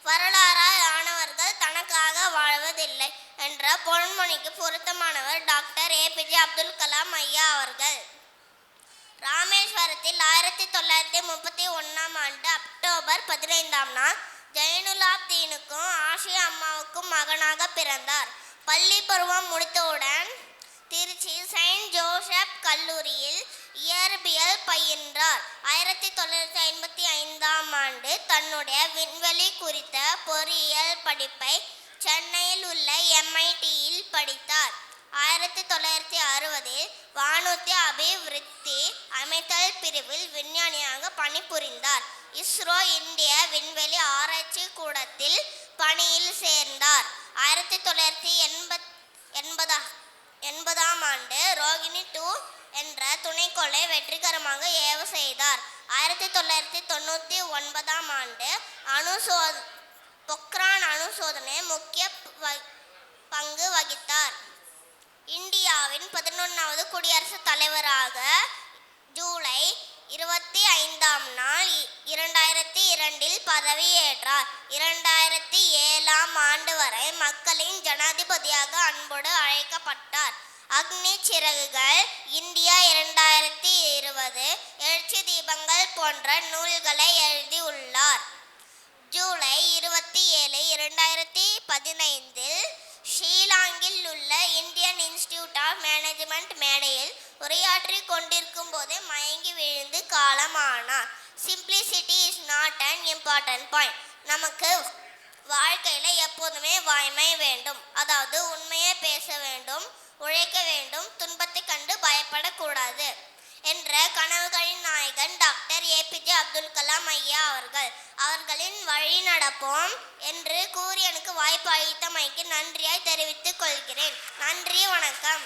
வரலாறாய் ஆனவர்கள் தனக்காக வாழ்வதில்லை என்ற பொன்மொழிக்கு பொருத்தமானவர் doctor APJ Abdul Kalam ஐயா அவர்கள். ராமேஸ்வரத்தில் 1931 அக்டோபர் 15 ஜைனுலாப்தீனுக்கும் ஆசியா அம்மாவுக்கும் மகனாக பிறந்தார். பள்ளி பருவம் முடித்தவுடன் திருச்சி செயின்ட் ஜோசப் கல்லூரியில் இயற்பியல் பயின்றார். 1955 தன்னுடைய விண்வெளி குறித்த பொறியியல் படிப்பை சென்னையில் உள்ள MITயில் படித்தார். 1960 வானூர்தி அபிவிருத்தி அமைத்தல் பிரிவில் விஞ்ஞானியாக பணிபுரிந்தார். இஸ்ரோ இந்திய விண்வெளி ஆராய்ச்சி கூடத்தில் பணியில் சேர்ந்தார். 1980 ரோகிணி 2 என்ற துணைக்கோளை வெற்றிகரமாக ஏவ செய்தார். 1999 பொக்ரான் அணு சோதனை முக்கிய பங்கு வகித்தார். இந்தியாவின் 11வது குடியரசுத் தலைவராக ஜூலை 25 2002 பதவியேற்றார். 2007 வரை மக்களின் ஜனாதிபதியாக அன்போடு அழைக்கப்பட்டார். அக்னி சிறகுகள், இந்தியா 2020, எழுச்சி தீபங்கள் போன்ற நூல்களை எழுதியுள்ளார். ஜூலை 27, 2015 ஷில்லாங்கில் உள்ள இந்தியன் இன்ஸ்டிடியூட் ஆஃப் மேனேஜ்மெண்ட் மேடையில் உரையாற்றி கொண்டிருக்கும் போதே மயங்கி விழுந்து காலமானார். Simplicity is not an important point. நமக்கு வாழ்க்கையில் எப்போதுமே வாய்மை வேண்டும், அதாவது உண்மையை பேச வேண்டும், உழைக்க வேண்டும், துன்பத்தை கண்டு பயப்படக்கூடாது என்ற கனவுகளின் நாயகன் டாக்டர் ஏபிஜே அப்துல் கலாம் ஐயா அவர்களின் வழி நடப்போம் என்று கூறி எனக்கு வாய்ப்பு அளித்தமைக்கு நன்றியாய் தெரிவித்துக் கொள்கிறேன். நன்றி, வணக்கம்.